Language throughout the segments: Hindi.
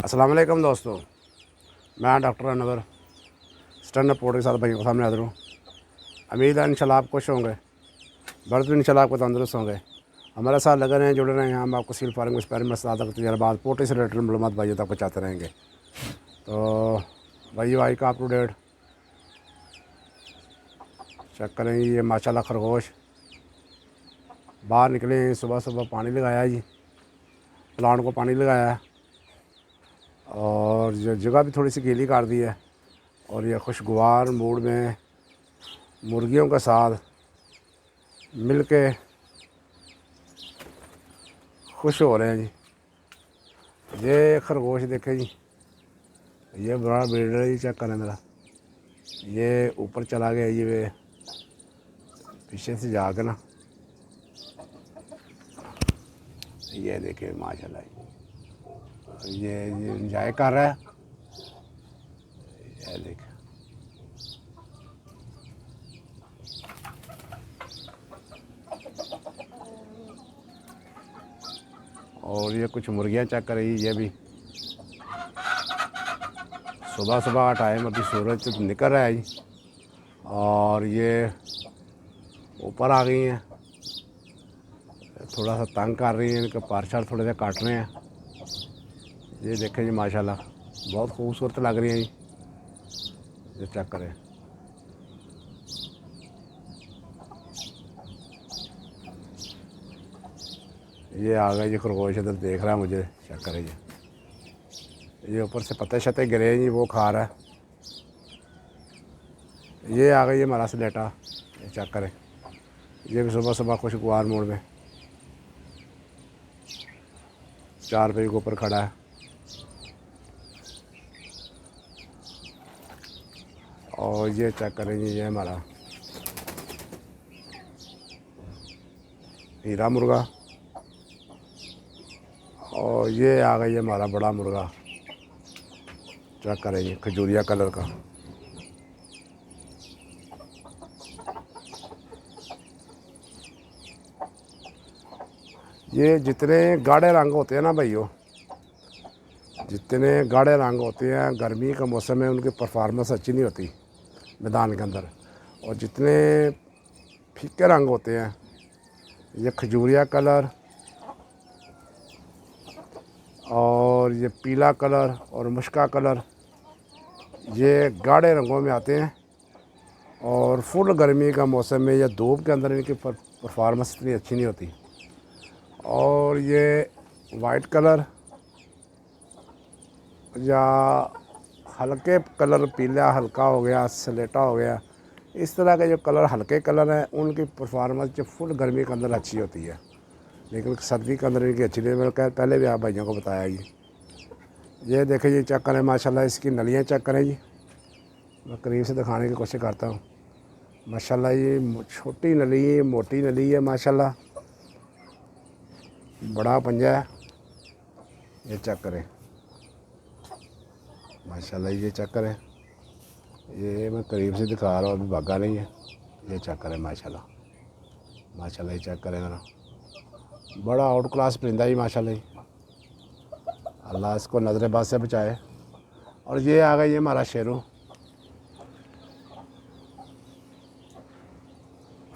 अस्सलाम वालेकुम दोस्तों, मैं doctor Anwar stand up port के साथ भाइयों के सामने हाजिर हूँ। उम्मीद है इंशाल्लाह आप खुश होंगे, बर्द भी इंशाल्लाह आपको तंदुरुस्त होंगे। हमारे साथ लगे रहें, जुड़े रहें। हम आपको सील फार्मिंग स्पेयर में सादा तजर्बात पोल्ट्री से रिलेटेड मालूमात भाइयों तक पहुँचाते रहेंगे। तो भाइयों आई का अप टू डेट चेक करें। ये माशाल्लाह खरगोश बाहर निकले हैं। सुबह सुबह पानी लगाया जी, प्लांट को पानी लगाया है और जो जगह भी थोड़ी सी गीली कर दी है। और ये खुशगवार मूड में मुर्गियों के साथ मिल के खुश हो रहे हैं जी। ये खरगोश देखे जी, ये बड़ा ब्रीडर है जी। चेक करें मेरा, ये ऊपर चला गया ये पीछे से जाके ना, ये देखे माशाल्लाह ये इंजॉय कर रहा है। ये देखे और ये कुछ मुर्गियाँ चेक कर रही। ये भी सुबह सुबह का टाइम, अभी सूरज तो निकल रहा है जी और ये ऊपर आ गई हैं। थोड़ा सा तंग कर रही हैं, इनके पार्शर थोड़े से काट रहे हैं। ये देखें जी माशाल्लाह बहुत खूबसूरत लग रही हैं जी। ये चेक करें, ये आ गए जी खरगोश, इधर देख रहा है मुझे। चेक करें ये ऊपर से पत्ते शत्ते गिरे हैं जी, वो खा रहा है। ये आ गई है हमारा स्लेटा। ये चेक करें, ये भी सुबह सुबह खुशगवार मोड़ में 4 रुपये के ऊपर खड़ा है। और ये चेक करें जी, ये हमारा हीरा मुर्गा। और ये आ गई है हमारा बड़ा मुर्गा। चेक करें जी, खजूरिया कलर का। ये जितने गाढ़े रंग होते हैं ना भाइयों, जितने गाढ़े रंग होते हैं, गर्मी का मौसम में उनकी परफॉर्मेंस अच्छी नहीं होती मैदान के अंदर। और जितने फीके रंग होते हैं, ये खजूरिया कलर और ये पीला कलर और मुश्का कलर, ये गाढ़े रंगों में आते हैं। और फुल गर्मी का मौसम में या धूप के अंदर इनकी परफॉर्मेंस इतनी अच्छी नहीं होती। और ये वाइट कलर या हल्के कलर, पीला हल्का हो गया, स्लेटा हो गया, इस तरह के जो कलर हल्के कलर हैं उनकी परफॉर्मेंस जो फुल गर्मी के अंदर अच्छी होती है, लेकिन सर्दी के अंदर इनकी अच्छी नहीं। मैंने पहले भी आप भाइयों को बताया जी। ये देखें जी, चेक करें माशाल्लाह, इसकी नलियाँ चेक करें जी। मैं करीब से दिखाने की कोशिश करता हूँ। माशाल्लाह ये छोटी नली है, मोटी नली है माशाल्लाह, बड़ा पंजा है। ये चेक करें माशाल्लाह, ये चेक करें। ये मैं करीब से दिखा रहा हूँ, अभी भागा नहीं है। ये चेक करें माशाल्लाह, माशाल्लाह ये चेक करें ज़रा, बड़ा आउट क्लास परिंदा ही माशाल्लाह। अल्लाह इसको नज़र बाज से बचाए। और ये आ गया ये हमारा शेरू।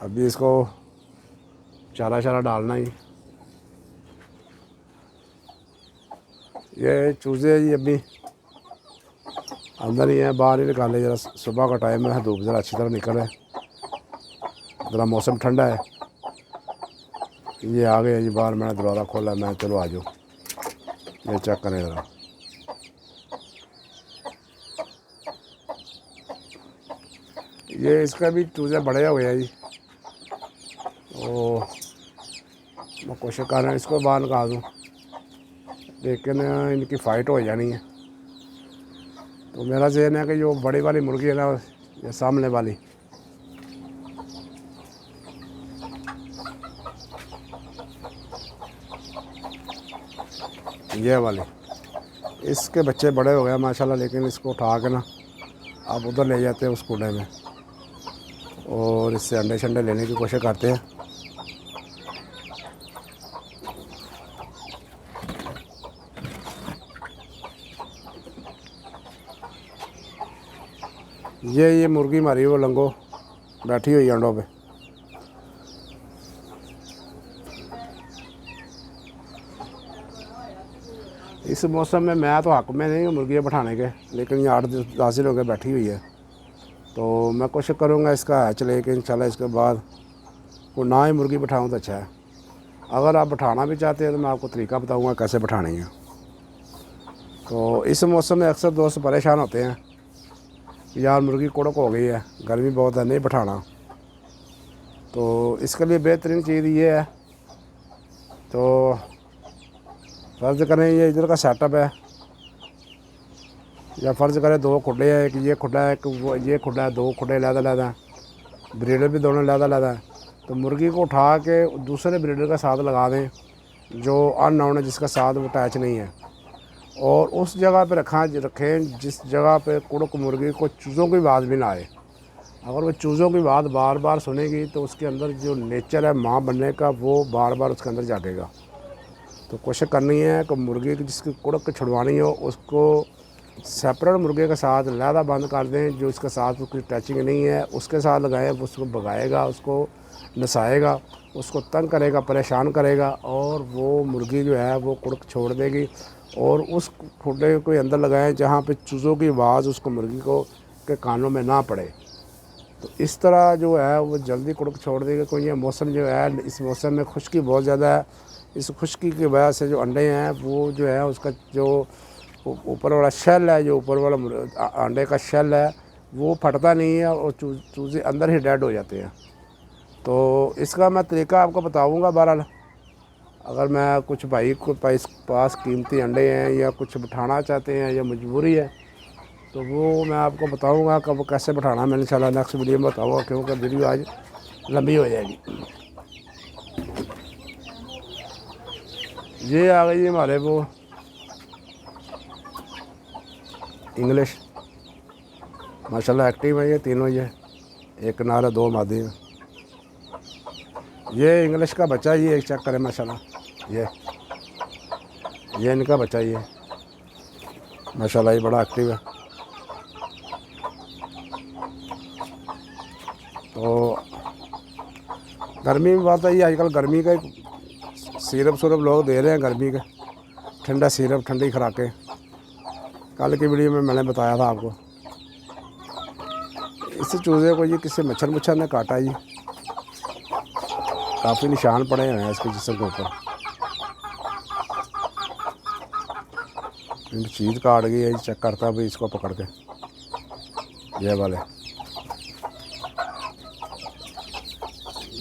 अभी इसको चारा चारा डालना ही। ये चूज़े जी अभी अंदर ही है, बाहर ही निकाले। ज़रा सुबह का टाइम है, धूप ज़रा अच्छी तरह निकल है, ज़रा मौसम ठंडा है। ये आ गए जी बाहर, मैंने दरवाज़ा खोला, मैं चलो आ जाओ। ये चेक करें ज़रा, ये इसका भी चूज़े बड़े हुए हैं जी। ओ मैं कोशिश कर रहा हूँ इसको बाहर निकाल दूँ, लेकिन इनकी फ़ाइट हो जानी है। तो मेरा ज़हन है कि जो बड़ी वाली मुर्गी है ना, ये सामने वाली, ये वाली, इसके बच्चे बड़े हो गए माशाल्लाह। लेकिन इसको उठा के ना आप उधर ले जाते हैं उस कूड़े में और इससे अंडे शंडे लेने की कोशिश करते हैं। ये मुर्गी हमारी वो लंगो बैठी हुई अंडों पे। इस मौसम में मैं तो हक में नहीं हूँ मुर्गियाँ बैठाने के, लेकिन ये 8-10 दिन हो गए बैठी हुई है, तो मैं कोशिश करूँगा इसका हैच लेके इंशाल्लाह इसके बाद को ना ही मुर्गी बैठाऊँ तो अच्छा है। अगर आप बैठाना भी चाहते हैं तो मैं आपको तरीका बताऊँगा कैसे बैठानी है। तो इस मौसम में अक्सर दोस्त परेशान होते हैं कि यार मुर्गी कुड़क हो गई है, गर्मी बहुत है, नहीं बैठाना। तो इसके लिए बेहतरीन चीज़ ये है, तो फ़र्ज़ करें ये इधर का सेटअप है, या फ़र्ज़ करें 2 खुडे हैं, एक ये खुडा है, एक वो ये खुडा है, 2 खुडे लहदा हैं, ब्रीडर भी दोनों लहदा है। तो मुर्गी को उठा के दूसरे ब्रीडर का साथ लगा दें जो अननोन है, जिसका साथ वो अटैच नहीं है, और उस जगह पे रखें जिस जगह पे कुड़क मुर्गी को चूज़ों की आवाज़ भी ना आए। अगर वो चूज़ों की बात बार बार सुनेगी तो उसके अंदर जो नेचर है माँ बनने का वो बार बार उसके अंदर जागेगा। तो कोशिश करनी है कि मुर्गी की जिसकी कुड़क छुड़वानी हो उसको सेपरेट मुर्गे के साथ लहदा बंद कर दें, जो इसके साथ उसकी टचिंग नहीं है उसके साथ लगाएं, उसको भगाएगा, उसको नसाएगा, उसको तंग करेगा, परेशान करेगा, और वो मुर्गी जो है वो कुड़क छोड़ देगी। और उस खुडे को अंदर लगाएं जहाँ पे चूज़ों की आवाज़ उसको मुर्गी को के कानों में ना पड़े। तो इस तरह जो है वो जल्दी कुड़क छोड़ देगा। कोई ये मौसम जो है, इस मौसम में खुश्की बहुत ज़्यादा है, इस खुश्की की वजह से जो अंडे हैं वो जो है उसका जो ऊपर वाला शेल है, जो ऊपर वाला अंडे का शेल है वो फटता नहीं है और चूज़े अंदर ही डेड हो जाते हैं। तो इसका मैं तरीका आपको बताऊंगा। बहरहाल अगर मैं कुछ भाई को पास कीमती अंडे हैं या कुछ बिठाना चाहते हैं या मजबूरी है तो वो मैं आपको बताऊंगा कब कैसे बिठाना। मैं इंशाल्लाह नेक्स्ट वीडियो में बताऊँगा, क्योंकि वीडियो आज लंबी हो जाएगी। ये आ गई हमारे वो इंग्लिश, माशाल्लाह एक्टिव है ये तीनों। ये एक नर है, 2 मादी हैं। ये इंग्लिश का बच्चा, ये एक चेक करें माशाल्लाह, ये इनका बच्चा, ये माशाल्लाह ये बड़ा एक्टिव है। तो गर्मी में बात है, ये आजकल गर्मी का सिरप लोग दे रहे हैं, गर्मी का ठंडा सिरप, ठंडी खुराकें। कल की वीडियो में मैंने बताया था आपको। इस चूज़े को ये किसी मच्छर ने काटा, जी काफ़ी निशान पड़े हुए हैं इसके जिस्म के ऊपर। चीज़ काट गई है, चेक करता भाई इसको पकड़ के, ये वाले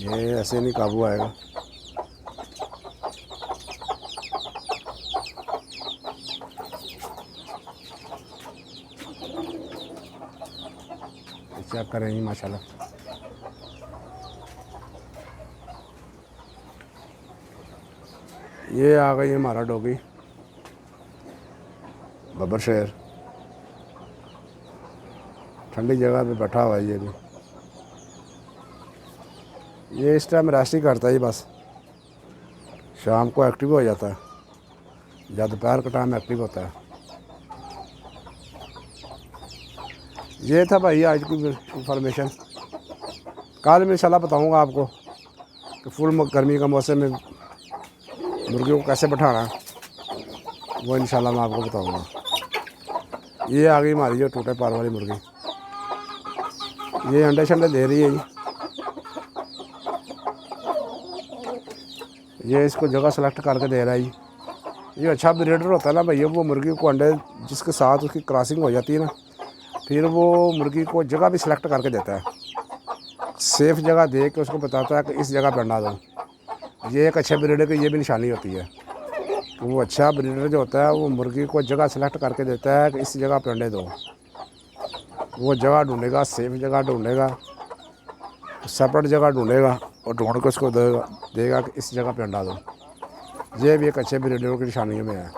ये ऐसे नहीं काबू आएगा। चेक करें जी माशाल्लाह। ये आ गई हमारा डॉगी बब्बर शेर, ठंडी जगह पे बैठा हुआ है ये भी। ये इस टाइम रेस्ट ही करता है, बस शाम को एक्टिव हो जाता है या दोपहर का टाइम एक्टिव होता है। ये था भाई आज की इंफॉर्मेशन। कल मैं इंशाल्लाह बताऊंगा आपको कि फुल गर्मी का मौसम में मुर्गियों को कैसे बैठाना है, वो इंशाल्लाह मैं आपको बताऊंगा। ये आ गई हमारी जो टूटे पार वाली मुर्गी, ये अंडे शंडे दे रही है जी। ये इसको जगह सेलेक्ट करके दे रहा है जी। ये अच्छा ब्रीडर होता है ना भैया, वो मुर्गी को अंडे जिसके साथ उसकी क्रॉसिंग हो जाती है ना, फिर वो मुर्गी को जगह भी सिलेक्ट करके देता है, सेफ़ जगह दे के उसको बताता है कि इस जगह पर अंडा दो। ये एक अच्छे ब्रीडर की ये भी निशानी होती है। तो वो अच्छा ब्रीडर जो होता है वो मुर्गी को जगह सेलेक्ट करके देता है कि इस जगह पर अंडे दो। वो जगह ढूंढेगा, सेफ़ जगह ढूंढेगा, सेपरेट जगह ढूंढेगा और ढूंढ के उसको देगा कि इस जगह पे अंडा दो। ये भी एक अच्छे ब्रीडरों की निशानियों में है।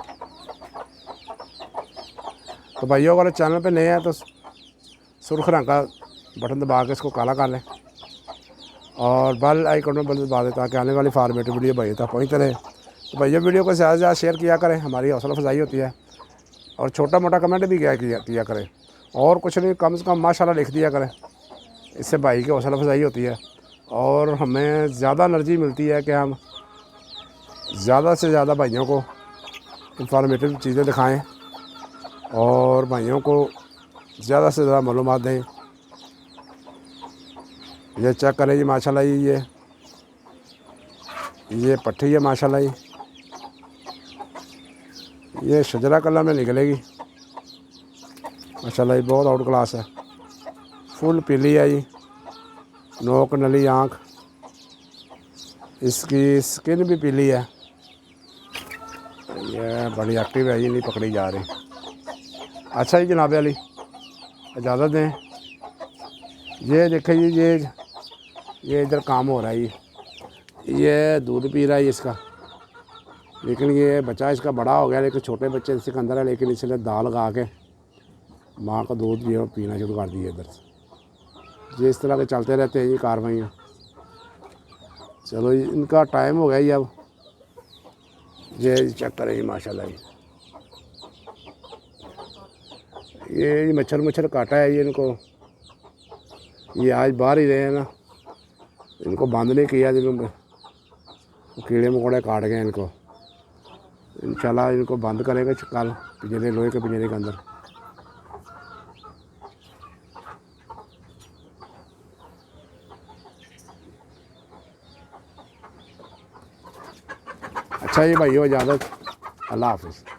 तो भाइयों अगर चैनल पे नए हैं तो सुर्ख रंग का बटन दबा के इसको काला कर लें और बेल आइकन में बल दबा दें ताकि आने वाली फार्मेटिव वीडियो भाई तक पहुँचते रहे। तो भैया वीडियो को ज़्यादा से ज़्यादा शेयर किया करें, हमारी हौसला अफजाई होती है, और छोटा मोटा कमेंट भी किया करें। और कुछ नहीं, कम से कम माशाल्लाह लिख दिया करें, इससे भाई की हौसला अफजाई होती है और हमें ज़्यादा एनर्जी मिलती है कि हम ज़्यादा से ज़्यादा भाइयों को इंफॉर्मेटिव चीज़ें दिखाएं और भाइयों को ज़्यादा से ज़्यादा मालूमात दें। ये चेक करें जी माशाल्लाह, ये पट्टी है माशाल्लाह, ये शजरा कलर में निकलेगी माशाल्लाह, ये बहुत आउट क्लास है। फुल पीली है जी, नोक नली आँख, इसकी स्किन भी पीली है। ये बड़ी एक्टिव है, ये नहीं पकड़ी जा रही। अच्छा जी जनाब अली, इजाज़त दें। ये देखें जी, ये इधर काम हो रहा है, ये दूध पी रहा है इसका, लेकिन ये बच्चा इसका बड़ा हो गया, लेकिन छोटे बच्चे इसके अंदर है, लेकिन इसलिए दाल लगा के माँ का दूध ये पीना शुरू कर दिया इधर से। ये इस तरह के चलते रहते हैं ये कार्रवाइयाँ। चलो इनका टाइम हो गया ये, अब ये चेक करें जी माशाल्लाह, ये मच्छर काटा है ये इनको, ये आज बाहर ही रहे हैं ना, इनको बंद नहीं किया, जिनको कीड़े मकोड़े काट गए इनको। इंशाल्लाह इनको बंद करेंगे कल पिंजरे, लोहे के पिंजरे के अंदर। अच्छा जी भाइयों, इजाज़त, अल्लाह हाफिज़।